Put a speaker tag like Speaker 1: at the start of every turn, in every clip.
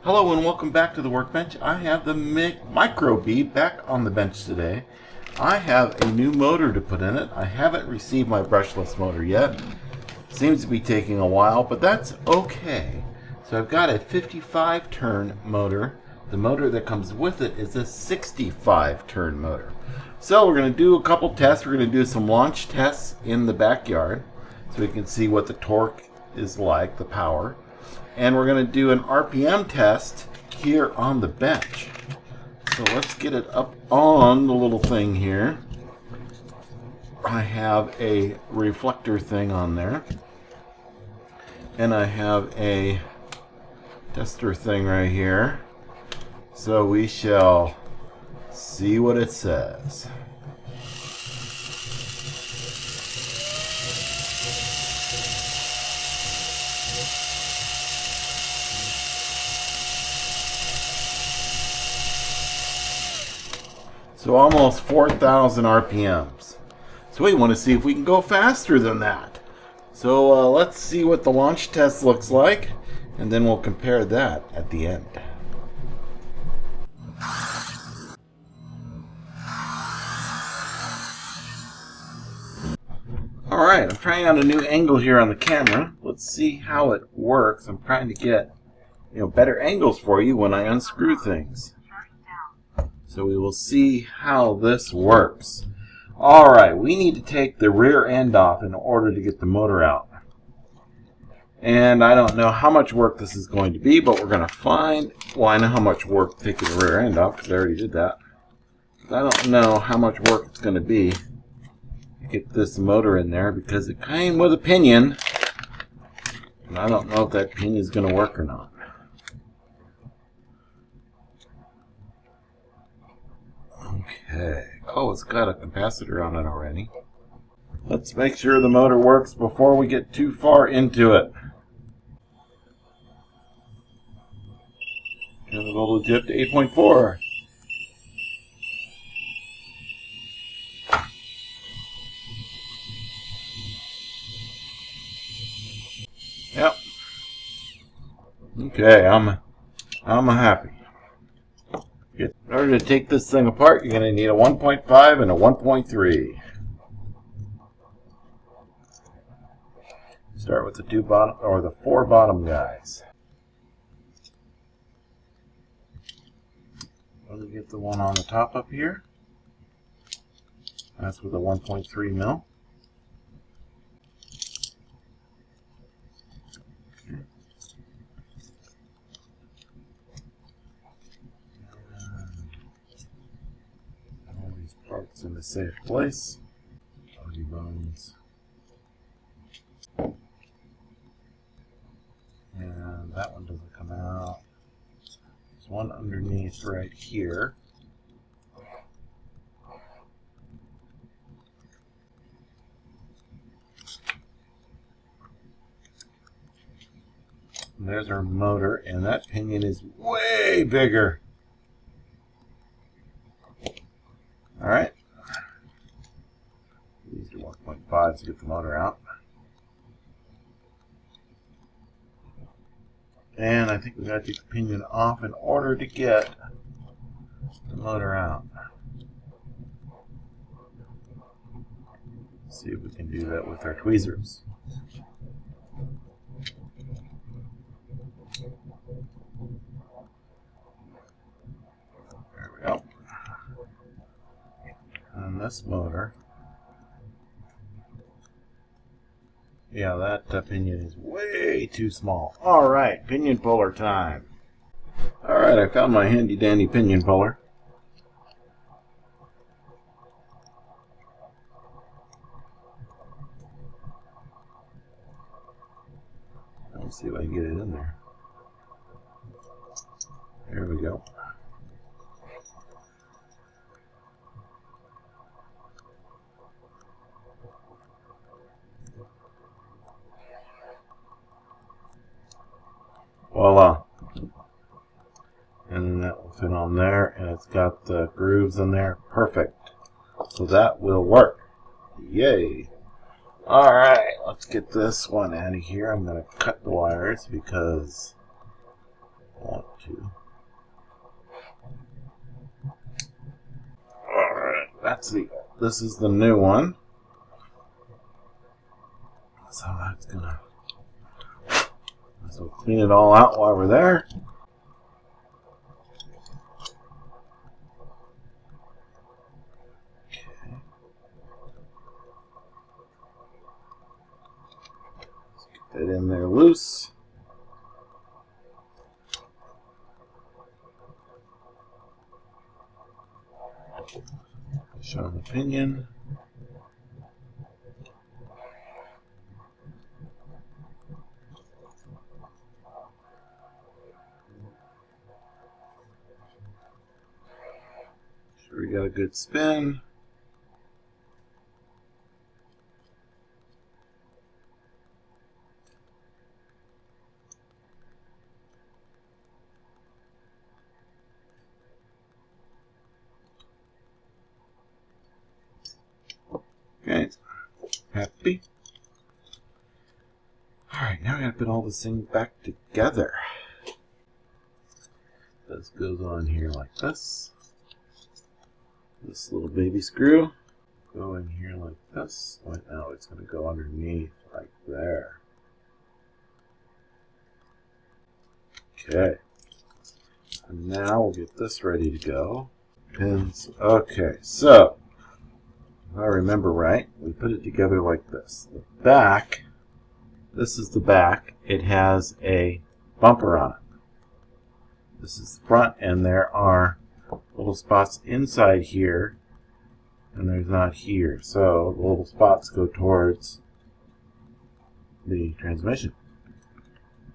Speaker 1: Hello and welcome back to the workbench. I have the Micro B back on the bench today. I have a new motor to put in it. I haven't received my brushless motor yet. Seems to be taking a while, but that's okay. So I've got a 55 turn motor. The motor that comes with it is a 65 turn motor. So we're going to do a couple tests. We're going to do some launch tests in the backyard so we can see what the torque is like, the power. And we're going to do an RPM test here on the bench. So let's get it up on the little thing here. I have a reflector thing on there. And I have a tester thing right here. So we shall see what it says. So almost 4,000 RPMs. So we want to see if we can go faster than that. So let's see what the launch test looks like, and then we'll compare that at the end. Alright, I'm trying out a new angle here on the camera. Let's see how it works. I'm trying to get better angles for you when I unscrew things. So we will see how this works. Alright, we need to take the rear end off in order to get the motor out. And I don't know how much work this is going to be, but we're going to find... Well, I know how much work taking the rear end off, because I already did that. I don't know how much work it's going to be to get this motor in there, because it came with a pinion. And I don't know if that pinion is going to work or not. Okay. Oh, it's got a capacitor on it already. Let's make sure the motor works before we get too far into it. Turn the voltage up to 8.4. Yep. Okay, I'm happy. In order to take this thing apart, you're going to need a 1.5 and a 1.3. Start with the two bottom, or the four bottom guys. We'll get the one on the top up here. That's with a 1.3 mil. Parts in a safe place. Body bones. And that one doesn't come out. There's one underneath right here. And there's our motor, and that pinion is way bigger. Alright. These are 1.5 to get the motor out. And I think we got to take the pinion off in order to get the motor out. Let's see if we can do that with our tweezers. There we go. And this motor, yeah, that pinion is way too small. Alright, pinion puller time. Alright, I found my handy dandy pinion puller. Let's see if I can get it in there. There we go. Voila. And then that will fit on there, and it's got the grooves in there. Perfect. So that will work. Yay. Alright, let's get this one out of here. I'm going to cut the wires because want to. Alright, this is the new one. So that's gonna, so clean it all out while we're there. Okay. Let's get that in there loose. Show the pinion. Sure we got a good spin. Okay, happy. Alright, now we gotta put all this thing back together. This goes on here like this. This little baby screw go in here like this. Right now it's gonna go underneath right there. Okay. And now we'll get this ready to go. Pins. Okay, so if I remember right, we put it together like this. The back, this is the back. It has a bumper on it. This is the front, and there are little spots inside here, and there's not here. So the little spots go towards the transmission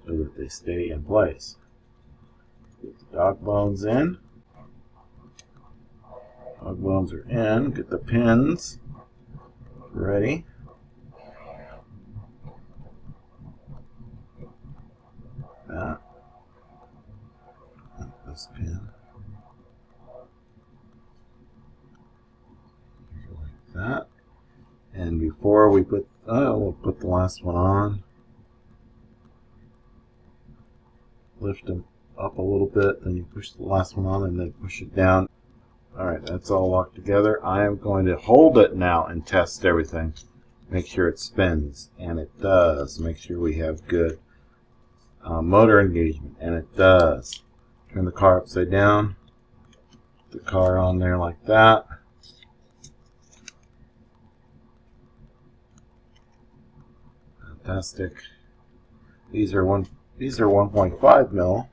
Speaker 1: so that they stay in place. Get the dog bones in. Dog bones are in. Get the pins ready. That. This pin. Like that. And before we put, we'll put the last one on. Lift them up a little bit, then you push the last one on and then push it down. Alright, that's all locked together. I am going to hold it now and test everything. Make sure it spins, and it does. Make sure we have good motor engagement, and it does. Turn the car upside down. Put the car on there like that. Fantastic. These are 1.5 mil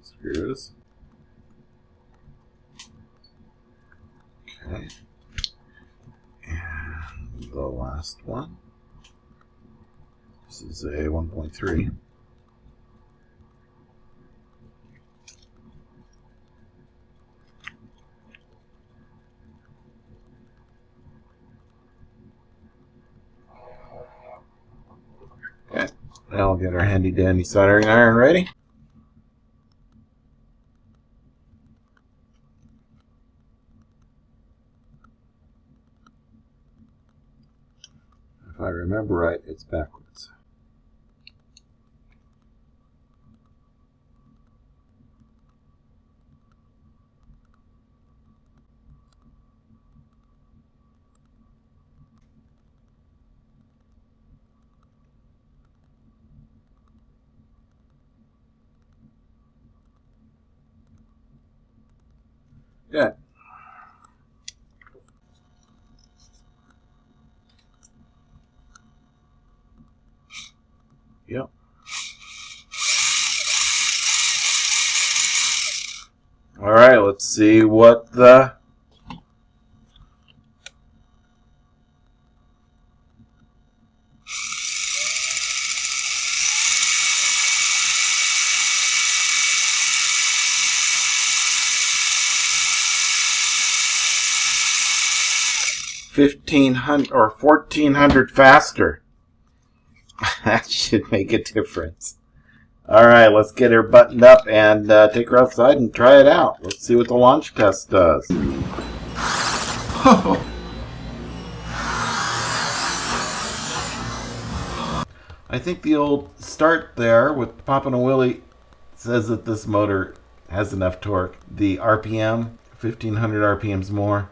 Speaker 1: screws. Okay. And the last one. This is a 1.3. Okay. Now we'll get our handy dandy soldering iron ready. If I remember right, it's backwards. Good. Yep. All right, let's see what the $1,500 or $1,400 faster. That should make a difference. All right, let's get her buttoned up and take her outside and try it out. Let's see what the launch test does. I think the old start there with popping a wheelie says that this motor has enough torque. The RPM, 1500 RPMs more,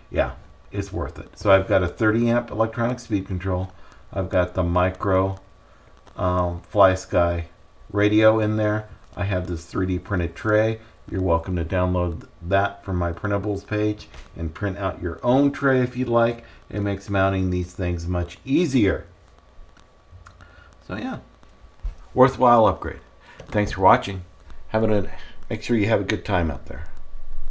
Speaker 1: yeah, it's worth it. So I've got a 30 amp electronic speed control. I've got the micro Fly Sky radio in there. I have this 3D printed tray. You're welcome to download that from my printables page and print out your own tray if you'd like. It makes mounting these things much easier. So yeah, worthwhile upgrade. Thanks for watching. Make sure you have a good time out there.